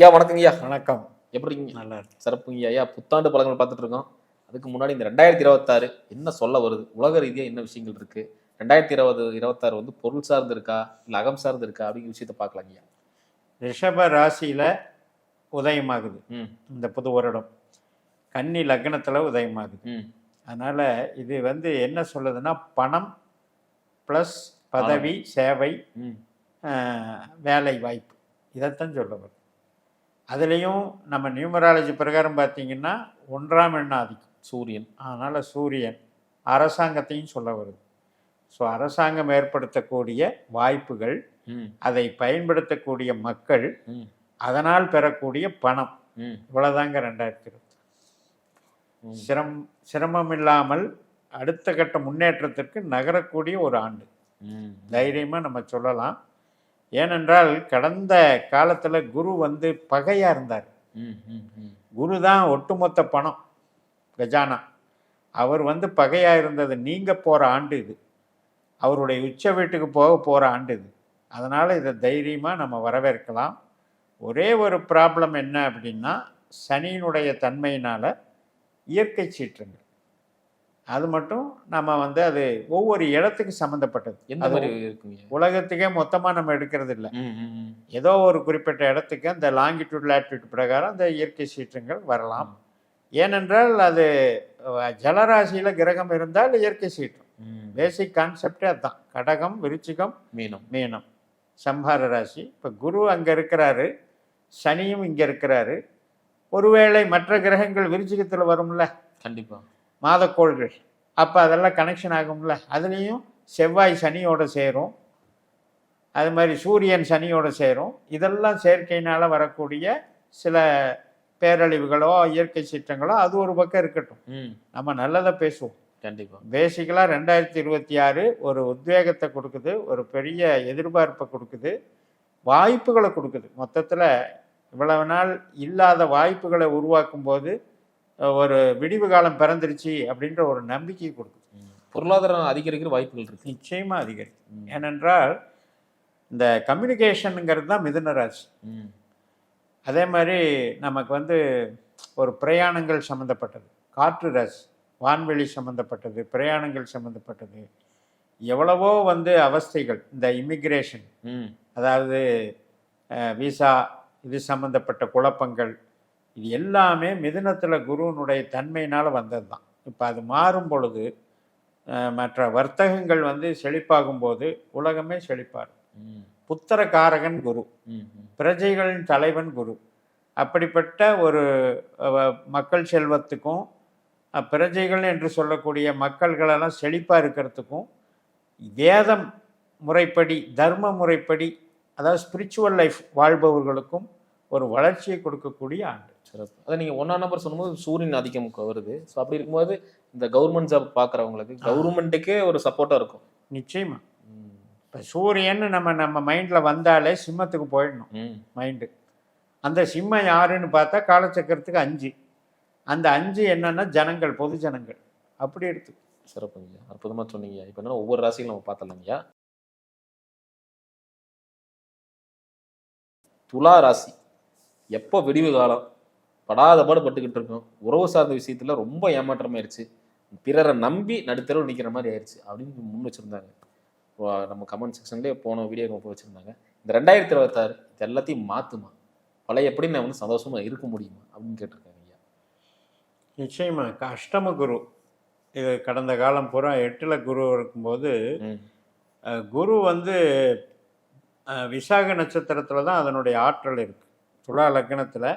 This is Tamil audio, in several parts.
ஐயா வணக்கங்க ஐயா. வணக்கம். எப்படி இருக்கீங்க? நல்லா இருக்கு. சிறப்புங்க ஐயா. புத்தாண்டு பலன்கள் பார்த்துட்டு இருக்கோம். அதுக்கு முன்னாடி இந்த 2026 என்ன சொல்ல வருது? உலக ரீதியா என்ன விஷயங்கள் இருக்கு? 2026 வந்து பொருள் சார்ந்து இருக்கா? இல்ல அகம் சார்ந்து இருக்கா? அப்படிங்கிற விஷயத்த பார்க்கலாங்க ஐயா. ரிஷப ராசியில உதயமாகுது ம். இந்த புது வருடம். கன்னி லக்னத்துல உதயமாகுது. ம். அதனால இது வந்து என்ன சொல்லுதுன்னா, பணம் ப்ளஸ் பதவி, சேவை, ம். வேலை வாய்ப்பு, இதைத்தான் சொல்ல வரும். அதுலேயும் நம்ம நியூமராலஜி பிரகாரம் பார்த்தீங்கன்னா 1ஆம் எண் ஆதிக்கம் சூரியன். அதனால் சூரியன் அரசாங்கத்தையும் சொல்ல வருது. ஸோ அரசாங்கம் ஏற்படுத்தக்கூடிய வாய்ப்புகள், ம். அதை பயன்படுத்தக்கூடிய மக்கள், ம். அதனால் பெறக்கூடிய பணம், ம். இவ்வளோதாங்க 2020. ம். சிரமம் இல்லாமல் அடுத்த கட்ட முன்னேற்றத்திற்கு நகரக்கூடிய ஒரு ஆண்டு. ம். தைரியமாக நம்ம சொல்லலாம். ஏனென்றால் கடந்த காலத்தில் குரு வந்து பகையாக இருந்தார். ம். ம். ம். குரு தான் ஒட்டுமொத்த பணம், கஜானா. அவர் வந்து பகையாக இருந்தது நீங்க போகிற ஆண்டு இது. அவருடைய உச்ச வீட்டுக்கு போகிற ஆண்டு இது. அதனால் இதை தைரியமாக நம்ம வரவேற்கலாம். ஒரே ஒரு ப்ராப்ளம் என்ன அப்படின்னா, சனியினுடைய தன்மையினால் இயற்கை சீற்றங்கள், அது மட்டும் நம்ம வந்து அது ஒவ்வொரு இடத்துக்கு சம்மந்தப்பட்டது. எந்த மாதிரி இருக்குங்க? உலகத்துக்கே மொத்தமாக நம்ம எடுக்கிறது இல்லை. ம். ம். ஏதோ ஒரு குறிப்பிட்ட இடத்துக்கு அந்த லாங்கிடியூட் லேட்டிடியூட் பிரகாரம் அந்த இயற்கை சீற்றங்கள் வரலாம். ஏனென்றால் அது ஜலராசியில் கிரகம் இருந்தால் இயற்கை சீற்றம். பேசிக் கான்செப்டே அதுதான். கடகம், விருச்சிகம், மீனம். மீனம் சம்ஹார ராசி. இப்போ குரு அங்கே இருக்கிறாரு, சனியும் இங்கே இருக்கிறாரு. ஒருவேளை மற்ற கிரகங்கள் விருச்சிகத்தில் வரும்ல, கண்டிப்பாக மாதக்கோள்கள், அப்போ அதெல்லாம் கனெக்ஷன் ஆகும்ல. அதுலேயும் செவ்வாய் சனியோட சேரும், அது மாதிரி சூரியன் சனியோட சேரும். இதெல்லாம் சேர்க்கையினால் வரக்கூடிய சில பேரழிவுகளோ இயற்கை சீற்றங்களோ அது ஒரு பக்கம் இருக்கட்டும். நம்ம நல்லதை பேசுவோம். கண்டிப்பாக. பேசிக்கலாக 2026 ஒரு உத்வேகத்தை கொடுக்குது, ஒரு பெரிய எதிர்பார்ப்பை கொடுக்குது, வாய்ப்புகளை கொடுக்குது. மொத்தத்தில் இவ்வளவு நாள் இல்லாத வாய்ப்புகளை உருவாக்கும் போது ஒரு விடிவு காலம் பிறந்துருச்சு அப்படின்ற ஒரு நம்பிக்கையை கொடுக்குது. பொருளாதாரம் அதிகரிக்கிற வாய்ப்புகள் இருக்கு. நிச்சயமாக அதிகரிக்கும். ஏனென்றால் இந்த கம்யூனிகேஷனுங்கிறது தான் மிதுன ராசி. அதே மாதிரி நமக்கு வந்து ஒரு பிரயாணங்கள் சம்மந்தப்பட்டது, காற்று ராசி, வான்வெளி சம்மந்தப்பட்டது, பிரயாணங்கள் சம்மந்தப்பட்டது, எவ்வளவோ வந்து அவஸ்தைகள். இந்த இமிக்ரேஷன், அதாவது விசா, இது சம்மந்தப்பட்ட குழப்பங்கள், இது எல்லாமே மிதுனத்தில் குருவினுடைய தன்மையினால் வந்தது தான். இப்போ அது மாறும் பொழுது மற்ற வர்த்தகங்கள் வந்து செழிப்பாகும் போது உலகமே செழிப்பார். புத்திர காரகன் குரு, பிரஜைகளின் தலைவன் குரு. அப்படிப்பட்ட ஒரு மக்கள் செல்வத்துக்கும் பிரஜைகள் என்று சொல்லக்கூடிய மக்கள்களெல்லாம் செழிப்பாக இருக்கிறதுக்கும் வேதம் முறைப்படி, தர்ம முறைப்படி, அதாவது ஸ்பிரிச்சுவல் லைஃப் வாழ்பவர்களுக்கும் ஒரு வளர்ச்சியை கொடுக்கக்கூடிய ஆண்டு. சிறப்பு. அதை நீங்கள் 1ஆம் நம்பர் சொல்லும்போது சூரியன் ஆதிக்கம் வருது. ஸோ அப்படி இருக்கும்போது இந்த கவர்மெண்ட் ஜாப் பார்க்குறவங்களுக்கு கவர்மெண்ட்டுக்கே ஒரு சப்போர்ட்டாக இருக்கும். நிச்சயமாக. இப்போ சூரியன் நம்ம மைண்டில் வந்தாலே சிம்மத்துக்கு போயிடணும் மைண்டு. அந்த சிம்மம் யாருன்னு பார்த்தா காலச்சக்கரத்துக்கு 5. அந்த 5 என்னன்னா ஜனங்கள், பொது ஜனங்கள். அப்படி எடுத்து சிறப்புங்க, அற்புதமாக சொன்னீங்க. இப்போ என்ன ஒவ்வொரு ராசிகளும் நம்ம பார்த்தலாங்கய்யா. துலா ராசி எப்போ விடிவு காலம் படாத பாடு பட்டுக்கிட்டு இருக்கோம். உறவு சார்ந்த விஷயத்துல ரொம்ப ஏமாற்றமாயிருச்சு, பிறரை நம்பி நடுத்தரவு நிற்கிற மாதிரி ஆயிடுச்சு அப்படின்னு முன் வச்சுருந்தாங்க. நம்ம கமெண்ட் செக்ஷன்லேயே போன வீடியோ வச்சுருந்தாங்க. இந்த 2026 இது எல்லாத்தையும் மாற்றுமா, பழைய எப்படி நான் வந்து சந்தோஷமாக இருக்க முடியுமா அப்படின்னு கேட்டிருக்காங்க ஐயா. நிச்சயமாக. அஷ்டம குரு இது கடந்த காலம் பூரா 8ல் குரு இருக்கும்போது, குரு வந்து விசாக நட்சத்திரத்தில் தான் அதனுடைய ஆற்றல் இருக்குது. துலா லக்னத்தில்,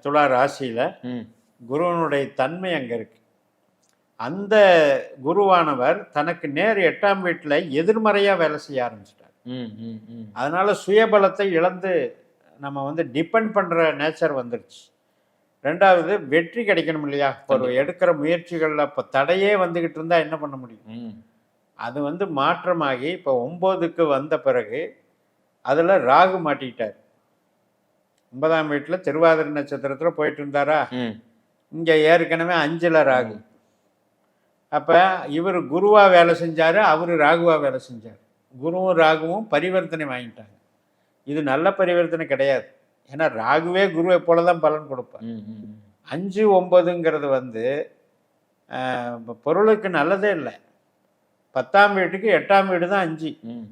துலா ராசியில் குருவனுடைய தன்மை அங்கே இருக்குது. அந்த குருவானவர் தனக்கு நேர் 8ஆம் வீட்டில் எதிர்மறையாக வேலை செய்ய ஆரம்பிச்சிட்டார். அதனால சுயபலத்தை இழந்து நம்ம வந்து டிபெண்ட் பண்ணுற நேச்சர் வந்துருச்சு. 2வது வெற்றி கிடைக்கணும் இல்லையா? ஒரு எடுக்கிற முயற்சிகளில் இப்போ தடையே வந்துக்கிட்டு இருந்தால் என்ன பண்ண முடியும்? அது வந்து மாற்றமாகி இப்போ 9க்கு வந்த பிறகு அதில் ராகு மாட்டிக்கிட்டார். 9ஆம் வீட்டில் திருவாதிரை நட்சத்திரத்தில் போயிட்டு இருந்தாரா, இங்கே ஏற்கனவே 5ல் ராகு. அப்போ இவர் குருவாக வேலை செஞ்சார், அவர் ராகுவாக வேலை செஞ்சார். குருவும் ராகுவும் பரிவர்த்தனை வாங்கிட்டாங்க. இது நல்ல பரிவர்த்தனை கிடையாது. ஏன்னா ராகுவே குருவை போல தான் பலன் கொடுப்பார். ம், ம், ம். 5, 9ங்கிறது வந்து பொருளுக்கு நல்லதே இல்லை. 10ஆம் வீட்டுக்கு 8ஆம் வீடு தான் 5, ம்.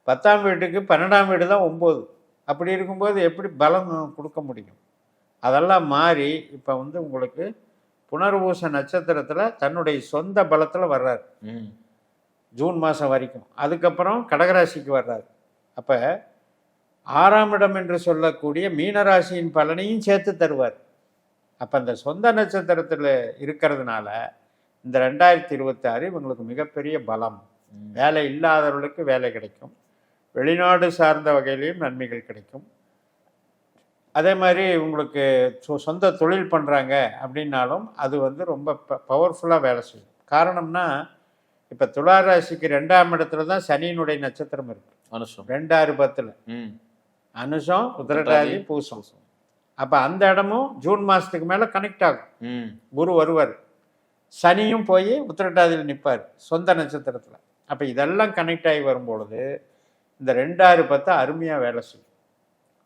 10ஆம் வீட்டுக்கு 12ஆம் வீடு தான் 9. அப்படி இருக்கும்போது எப்படி பலம் கொடுக்க முடியும்? அதெல்லாம் மாறி இப்போ வந்து உங்களுக்கு புனர்பூச நட்சத்திரத்தில் தன்னுடைய சொந்த பலத்தில் வர்றார் ம். ஜூன் மாதம் வரைக்கும். அதுக்கப்புறம் கடகராசிக்கு வர்றார். அப்போ 6ஆம் இடம் என்று சொல்லக்கூடிய மீனராசியின் பலனையும் சேர்த்து தருவார். அப்போ அந்த சொந்த நட்சத்திரத்தில் இருக்கிறதுனால இந்த 2026 இவங்களுக்கு மிகப்பெரிய பலம். ம். வேலை இல்லாதவர்களுக்கு வேலை கிடைக்கும், வெளிநாடு சார்ந்த வகையிலையும் நன்மைகள் கிடைக்கும். அதே மாதிரி உங்களுக்கு சொந்த தொழில் பண்ணுறாங்க அப்படின்னாலும் அது வந்து ரொம்ப பவர்ஃபுல்லாக வேலை செய்யும். காரணம்னா இப்போ துலா ராசிக்கு 2ஆம் இடத்துல தான் சனியினுடைய நட்சத்திரம் இருக்கு. அனுஷம். 2, 6, 10. ம். அனுஷம், உத்திரட்டாதி, பூசம். அப்போ அந்த இடமும் ஜூன் மாதத்துக்கு மேலே கனெக்ட் ஆகும். ம். குரு வருவார், சனியும் போய் உத்திரட்டாதியில் நிற்பார் சொந்த நட்சத்திரத்தில். அப்போ இதெல்லாம் கனெக்ட் ஆகி வரும்பொழுது இந்த 2, 6, 10 அருமையாக வேலை செய்யும்.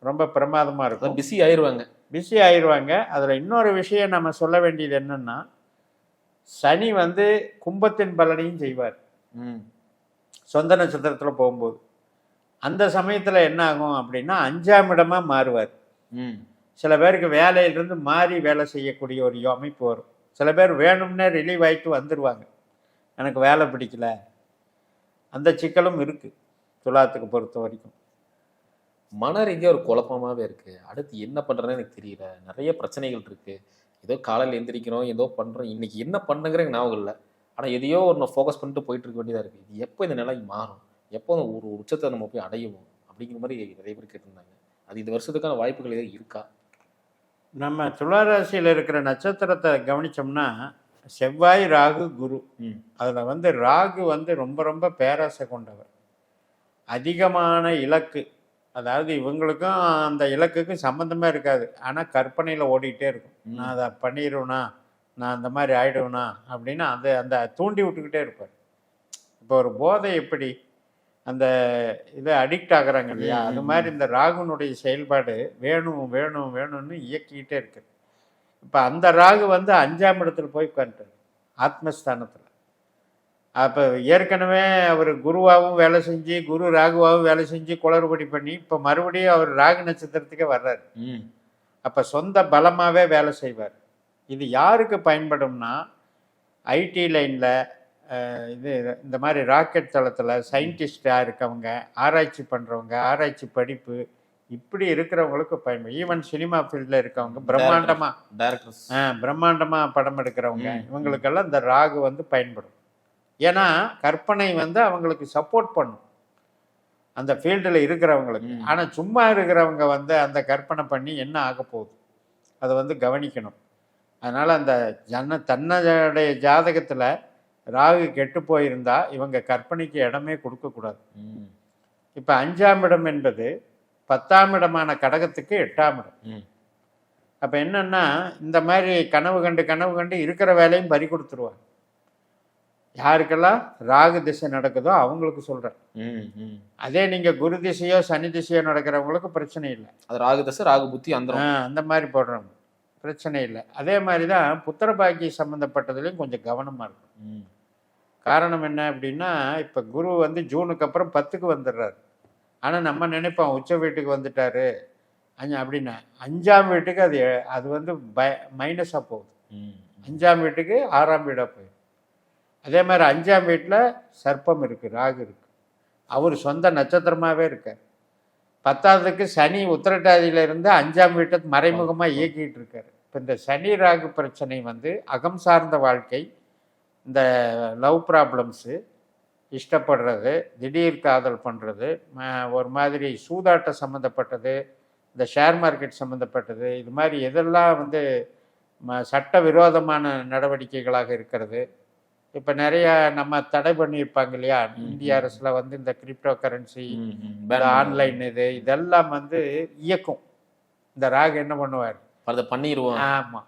ரொம்ப பிரமாதமாக இருக்கும். பிஸி ஆயிடுவாங்க. பிஸி ஆயிடுவாங்க. அதில் இன்னொரு விஷயம் நம்ம சொல்ல வேண்டியது என்னென்னா, சனி வந்து கும்பத்தின் பலனையும் செய்வார் ம். சொந்த நட்சத்திரத்தில் போகும்போது. அந்த சமயத்தில் என்ன ஆகும் அப்படின்னா 5ஆம் இடமாக மாறுவார். ம். சில பேருக்கு வேலையிலிருந்து மாறி வேலை செய்யக்கூடிய ஒரு அமைப்பு வரும். சில பேர் வேணும்னே ரிலீவ் ஆகிட்டு வந்துடுவாங்க, எனக்கு வேலை பிடிக்கல. அந்த சிக்கலும் இருக்குது துலாத்துக்கு பொறுத்த வரைக்கும். மன ரீதியாக ஒரு குழப்பமாகவே இருக்குது. அடுத்து என்ன பண்ணுறதுன்னு எனக்கு தெரியல. நிறைய பிரச்சனைகள் இருக்குது. ஏதோ காலையில் எந்திரிக்கிறோம், ஏதோ பண்ணுறோம், இன்றைக்கி என்ன பண்ணுங்கிற எனக்கு ஞாபகம் இல்லை. ஆனால் எதையோ ஒன்று ஃபோக்கஸ் பண்ணிட்டு போயிட்டு இருக்க வேண்டியதாக இருக்குது. இது எப்போ இந்த நிலை மாறும், எப்போ ஒரு உச்சத்தை நம்ம போய் அடையுவோம் அப்படிங்கிற மாதிரி நிறைய பேர் கேட்டிருந்தாங்க. அது இந்த வருஷத்துக்கான வாய்ப்புகள் எதாவது இருக்கா? நம்ம துளாராசியில் இருக்கிற நட்சத்திரத்தை கவனித்தோம்னா செவ்வாய், ராகு, குரு. அதில் வந்து ராகு வந்து ரொம்ப ரொம்ப பேராசை கொண்டவர். அதிகமான இலக்கு, அதாவது இவங்களுக்கும் அந்த இலக்குக்கும் சம்மந்தமே இருக்காது. ஆனால் கற்பனையில் ஓடிக்கிட்டே இருக்கும். நான் அதை பண்ணிடுவேனா, நான் அந்த மாதிரி ஆயிடுவேனா அப்படின்னு அந்த அந்த தூண்டி விட்டுக்கிட்டே இருப்பார். இப்போ ஒரு போதை எப்படி அந்த இதை அடிக்ட் ஆகுறாங்க இல்லையா, அது மாதிரி இந்த ராகுனுடைய செயல்பாடு வேணும் வேணும் வேணும்னு இயக்கிக்கிட்டே இருக்கு. இப்போ அந்த ராகு வந்து 5ஆம் இடத்துல போய் உட்காந்துட்டார் ஆத்மஸ்தானத்தில். அப்போ ஏற்கனவே அவர் குருவாகவும் வேலை செஞ்சு, குரு ராகுவாகவும் வேலை செஞ்சு குளறுபடி பண்ணி இப்போ மறுபடியும் அவர் ராகு நட்சத்திரத்துக்கே வர்றாரு. அப்போ சொந்த பலமாகவே வேலை செய்வார். இது யாருக்கு பயன்படும்னா, ஐடி லைனில் இது இந்த மாதிரி ராக்கெட் தளத்தில் சயின்டிஸ்டாக இருக்கவங்க, ஆராய்ச்சி பண்ணுறவங்க, ஆராய்ச்சி படிப்பு இப்படி இருக்கிறவங்களுக்கு பயன்படும். ஈவன் சினிமா ஃபீல்டில் இருக்கவங்க, பிரம்மாண்டமாக படம் எடுக்கிறவங்க, இவங்களுக்கெல்லாம் இந்த ராகு வந்து பயன்படும். ஏன்னா கற்பனை வந்து அவங்களுக்கு சப்போர்ட் பண்ணும் அந்த ஃபீல்டில் இருக்கிறவங்களுக்கு. ஆனால் சும்மா இருக்கிறவங்க வந்து அந்த கற்பனை பண்ணி என்ன ஆக போகுது அதை வந்து கவனிக்கணும். அதனால் அந்த தன்னுடைய ஜாதகத்தில் ராகு கெட்டு போயிருந்தா இவங்க கற்பனைக்கு இடமே கொடுக்கக்கூடாது. இப்போ 5ஆம் இடம் என்பது 10ஆம் இடமான கடகத்துக்கு 8ஆம் இடம். அப்போ என்னன்னா இந்த மாதிரி கனவு கண்டு இருக்கிற வேலையும் பறி கொடுத்துருவாங்க. யாருக்கெல்லாம் ராகு திசை நடக்குதோ அவங்களுக்கு சொல்கிறேன். அதே நீங்கள் குரு திசையோ சனி திசையோ நடக்கிறவங்களுக்கு பிரச்சனை இல்லை. அது ராகு திசை, ராகு புத்தி அந்த மாதிரி போடுறவங்க பிரச்சனை இல்லை. அதே மாதிரி தான் புத்திர பாக்கிய சம்மந்தப்பட்டதுலேயும் கொஞ்சம் கவனமாக இருக்கும். காரணம் என்ன அப்படின்னா, இப்போ குரு வந்து ஜூனுக்கு அப்புறம் 10க்கு வந்துடுறாரு. ஆனால் நம்ம நினைப்போம் உச்ச வீட்டுக்கு வந்துட்டாரு அப்படின்னா, 5ஆம் வீட்டுக்கு அது வந்து மைனஸாக போகுது. 5ஆம் வீட்டுக்கு 6ஆம் வீடாக போயிடும். அதே மாதிரி 5ஆம் வீட்டில் சர்ப்பம் இருக்குது, ராகு இருக்குது, அவர் சொந்த நட்சத்திரமாகவே இருக்கார். 10ஆவதுக்கு சனி உத்திரட்டாதியிலிருந்து 5ஆம் வீட்டை மறைமுகமாக இயக்கிட்டு இருக்கார். இப்போ இந்த சனி ராகு பிரச்சனை வந்து அகம் சார்ந்த வாழ்க்கை, இந்த லவ் ப்ராப்ளம்ஸு, இஷ்டப்படுறது, திடீர் காதல் பண்ணுறது, ஒரு மாதிரி சூதாட்டம் சம்மந்தப்பட்டது, இந்த ஷேர் மார்க்கெட் சம்மந்தப்பட்டது, இது மாதிரி எதெல்லாம் வந்து சட்ட விரோதமான நடவடிக்கைகளாக இருக்கிறது. இப்போ நிறைய நம்ம தடை பண்ணியிருப்பாங்க இல்லையா, இந்திய அரசில் வந்து இந்த கிரிப்டோ கரன்சி, இந்த ஆன்லைன் இதெல்லாம் வந்து இயக்கும். இந்த ராகு என்ன பண்ணுவார், அதை பண்ணிடுவோம், ஆமாம்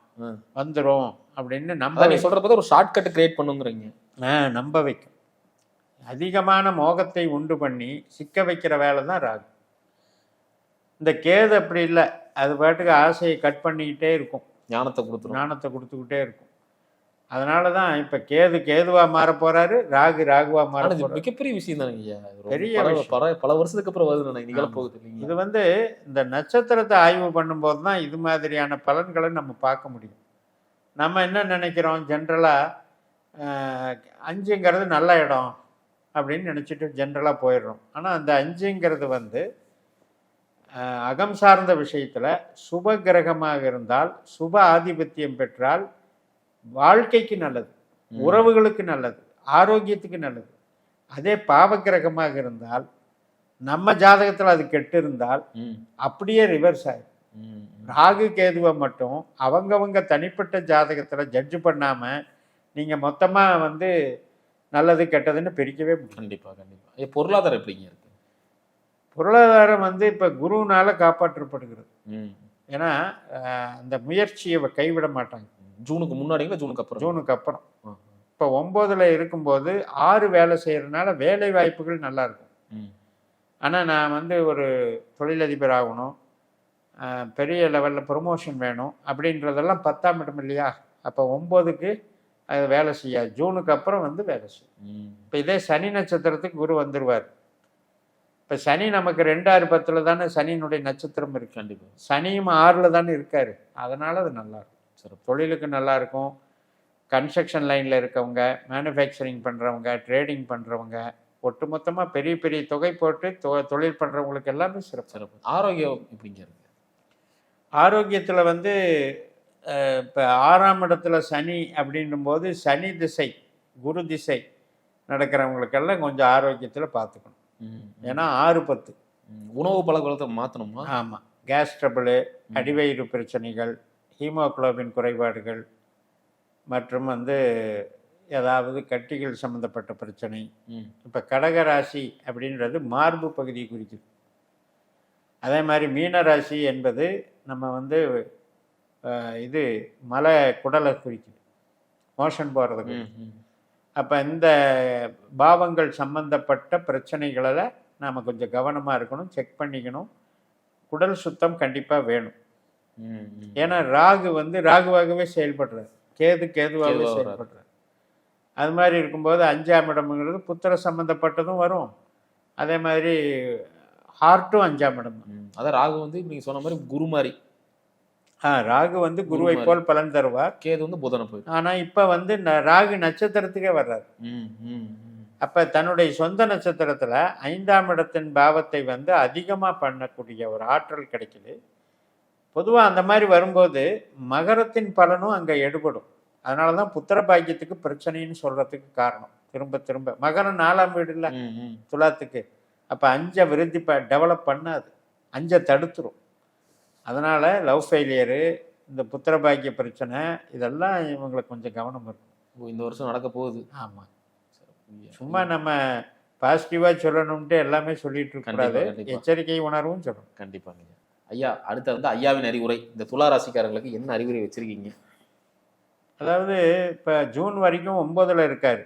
வந்துடும் அப்படின்னு நம்ம சொல்கிறப்ப ஒரு ஷார்ட்கட் கிரியேட் பண்ணுங்கிறீங்க. நம்ப வைக்கும். அதிகமான மோகத்தை உண்டு பண்ணி சிக்க வைக்கிற வேலை தான் ராகு. இந்த கேது அப்படி இல்லை. அது பாட்டுக்கு ஆசையை கட் பண்ணிக்கிட்டே இருக்கும், ஞானத்தை கொடுத்துரும். ஞானத்தை கொடுத்துக்கிட்டே இருக்கும். அதனால தான் இப்போ கேது கேதுவா மாற போறாரு, ராகு ராகுவா மாற ஆனா இது போறாரு. மிகப்பெரிய விஷயம் தானே ஐயா. இது ரொம்ப பெரிய பல விஷயம். பல வருஷத்துக்கு அப்புறம் வருது நிகழ போகுது இல்லைங்களா? இது வந்து இந்த நட்சத்திரத்தை ஆய்வு பண்ணும்போது தான் இது மாதிரியான பலன்களை நம்ம பார்க்க முடியும். நம்ம என்ன நினைக்கிறோம் ஜென்ரலாக, 5ங்கிறது நல்ல இடம் அப்படின்னு நினச்சிட்டு ஜென்ரலாக போயிடுறோம். ஆனால் அந்த 5ங்கிறது வந்து அகம் சார்ந்த விஷயத்தில் சுப கிரகமாக இருந்தால், சுப ஆதிபத்தியம் பெற்றால் வாழ்க்கைக்கு நல்லது, உறவுகளுக்கு நல்லது, ஆரோக்கியத்துக்கு நல்லது. அதே பாவ கிரகமாக இருந்தால், நம்ம ஜாதகத்தில் அது கெட்டு இருந்தால் அப்படியே ரிவர்ஸ் ஆகும். ராகு கேதுவை மட்டும் அவங்கவங்க தனிப்பட்ட ஜாதகத்தில் ஜட்ஜ் பண்ணாமல் நீங்கள் மொத்தமாக வந்து நல்லது கெட்டதுன்னு பிரிக்கவே முடியும். கண்டிப்பாக கண்டிப்பாக. பொருளாதாரம் எப்படிங்க இருக்கு? பொருளாதாரம் வந்து இப்போ குருவினால காப்பாற்றப்படுகிறது. ஏன்னா அந்த முயற்சியை கைவிட மாட்டாங்க. ஜூனுக்கு முன்னாடிங்களா ஜூனுக்கு அப்புறம்? ஜூனுக்கு அப்புறம். இப்போ 9ல் இருக்கும்போது 6 வேலை செய்கிறதுனால வேலை வாய்ப்புகள் நல்லா இருக்கும். ஆனால் நான் வந்து ஒரு தொழிலதிபர் ஆகணும், பெரிய லெவலில் ப்ரொமோஷன் வேணும் அப்படின்றதெல்லாம் 10ஆம் இடம் இல்லையா? அப்போ 9க்கு அது வேலை செய்யாது. ஜூனுக்கு அப்புறம் வந்து வேலை செய்யும். இப்போ இதே சனி நட்சத்திரத்துக்கு குரு வந்துடுவார். இப்போ சனி நமக்கு 2, 6, 10ல் தானே சனியினுடைய நட்சத்திரம் இருக்கு. கண்டிப்பாக. சனியும் 6ல் தானே இருக்காரு. அதனால் அது நல்லாயிருக்கும். சரி, தொழிலுக்கு நல்லாயிருக்கும். கன்ஸ்ட்ரக்ஷன் லைனில் இருக்கவங்க, மேனுஃபேக்சரிங் பண்ணுறவங்க, ட்ரேடிங் பண்ணுறவங்க, ஒட்டுமொத்தமாக பெரிய பெரிய தொகை போட்டு தொழில் பண்ணுறவங்களுக்கு எல்லாமே சிறப்பு. சிறப்பு. ஆரோக்கியம் எப்படிங்க இருக்கு? ஆரோக்கியத்தில் வந்து இப்போ 6ஆம் இடத்துல சனி அப்படின்னும்போது சனி திசை குரு திசை நடக்கிறவங்களுக்கெல்லாம் கொஞ்சம் ஆரோக்கியத்தில் பார்த்துக்கணும். ஏன்னா 6, 10 உணவு பழக்கத்தை மாற்றணுமா? ஆமாம். கேஸ் ட்ரபிளு, அடிவயிறு பிரச்சனைகள், ஹீமோகுளோபின் குறைபாடுகள் மற்றும் வந்து ஏதாவது கட்டிகள் சம்மந்தப்பட்ட பிரச்சனை. இப்போ கடகராசி அப்படின்றது மார்பு பகுதியை குறிக்குது. அதே மாதிரி மீனராசி என்பது நம்ம வந்து இது மலை குடலை குறிக்குது, மோஷன் போகிறதுக்கு. அப்போ இந்த பாவங்கள் சம்பந்தப்பட்ட பிரச்சனைகளில் நாம் கொஞ்சம் கவனமாக இருக்கணும், செக் பண்ணிக்கணும். குடல் சுத்தம் கண்டிப்பாக வேணும். ஏன்னா ராகு வந்து ராகுவாகவே செயல்படுறார், கேது கேதுவாகவே செயல்படுறார். அது மாதிரி இருக்கும்போது 5ஆம் இடம்ங்கிறது புத்திர சம்மந்தப்பட்டதும் வரும். அதே மாதிரி ஹார்ட்டும் 5ஆம் இடம். அதான் ராகு வந்து நீங்கள் சொன்ன மாதிரி குரு மாதிரி. ராகு வந்து குருவை போல் பலன் தருவார், கேது வந்து புதனை போய். ஆனால் இப்போ வந்து ராகு நட்சத்திரத்துக்கே வர்றாரு. அப்போ தன்னுடைய சொந்த நட்சத்திரத்தில் 5ஆம் இடத்தின் பாவத்தை வந்து அதிகமாக பண்ணக்கூடிய ஒரு ஆற்றல் கிடைக்குது. பொதுவாக அந்த மாதிரி வரும்போது மகரத்தின் பலனும் அங்கே எடுபடும். அதனால தான் புத்திர பாக்கியத்துக்கு பிரச்சனைன்னு சொல்கிறதுக்கு காரணம். திரும்ப திரும்ப மகரம் 4ஆம் வீடு இல்லை துலாத்துக்கு. அப்போ 5 விருத்தி டெவலப் பண்ணாது, 5 தடுத்துரும். அதனால் லவ் ஃபெயிலியரு, இந்த புத்திர பாக்கிய பிரச்சனை, இதெல்லாம் இவங்களுக்கு கொஞ்சம் கவனம் இருக்கும். இந்த வருஷம் நடக்க போகுது. ஆமாம். சும்மா நம்ம பாசிட்டிவாக சொல்லணும்ட்டு எல்லாமே சொல்லிட்டு இருக்கக்கூடாது, எச்சரிக்கை உணர்வும் சொல்லணும். கண்டிப்பாங்க ஐயா. அடுத்து வந்து ஐயாவின் அறிவுரை, இந்த துலா ராசிக்காரங்களுக்கு என்ன அறிவுரை வச்சுருக்கீங்க? அதாவது இப்போ ஜூன் வரைக்கும் 9ல் இருக்கார்.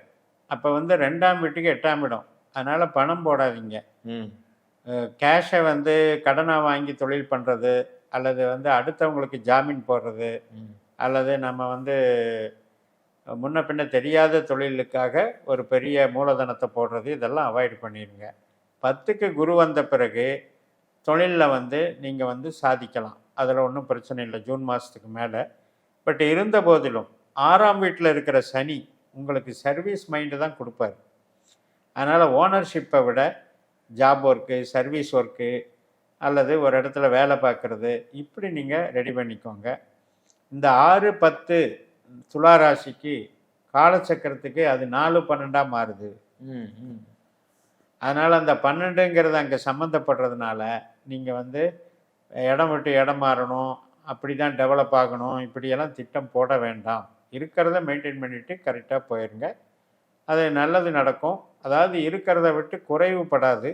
அப்போ வந்து 2ஆம் வீட்டுக்கு 8ஆம் இடம். அதனால் பணம் போடாதீங்க. கேஷை வந்து கடனாக வாங்கி தொழில் பண்ணுறது, அல்லது வந்து அடுத்தவங்களுக்கு ஜாமீன் போடுறது, அல்லது நம்ம வந்து முன்ன பின்ன தெரியாத தொழிலுக்காக ஒரு பெரிய மூலதனத்தை போடுறது, இதெல்லாம் அவாய்டு பண்ணிடுங்க. 10க்கு குரு வந்த பிறகு தொழிலில் வந்து நீங்கள் வந்து சாதிக்கலாம், அதில் ஒன்றும் பிரச்சனை இல்லை ஜூன் மாதத்துக்கு மேலே. பட் இருந்த போதிலும் 6ஆம் வீட்டில் இருக்கிற சனி உங்களுக்கு சர்வீஸ் மைண்டு தான் கொடுப்பார். அதனால் ஓனர்ஷிப்பை விட ஜாப் ஒர்க்கு, சர்வீஸ் ஒர்க்கு, அல்லது ஒரு இடத்துல வேலை பார்க்குறது, இப்படி நீங்கள் ரெடி பண்ணிக்கோங்க. இந்த 6, 10 துளாராசிக்கு காலச்சக்கரத்துக்கு அது 4, 12ஆக மாறுது. அதனால் அந்த 12ங்கிறது அங்கே சம்மந்தப்படுறதுனால நீங்கள் வந்து இடம் விட்டு இடம் மாறணும், அப்படி தான் டெவலப் ஆகணும், இப்படியெல்லாம் திட்டம் போட வேண்டாம். இருக்கிறத மெயின்டைன் பண்ணிவிட்டு கரெக்டாக போயிடுங்க, அது நல்லது நடக்கும். அதாவது இருக்கிறத விட்டு குறைவுபடாது,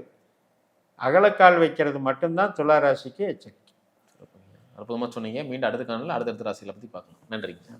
அகலக்கால் வைக்கிறது மட்டும்தான் துளாராசிக்கு எச்சரிக்கை. அற்புதமாக சொன்னீங்க. மீண்டும் அடுத்த காலையில் அடுத்தடுத்த ராசிகளை பற்றி பார்க்கலாம். நன்றிங்க.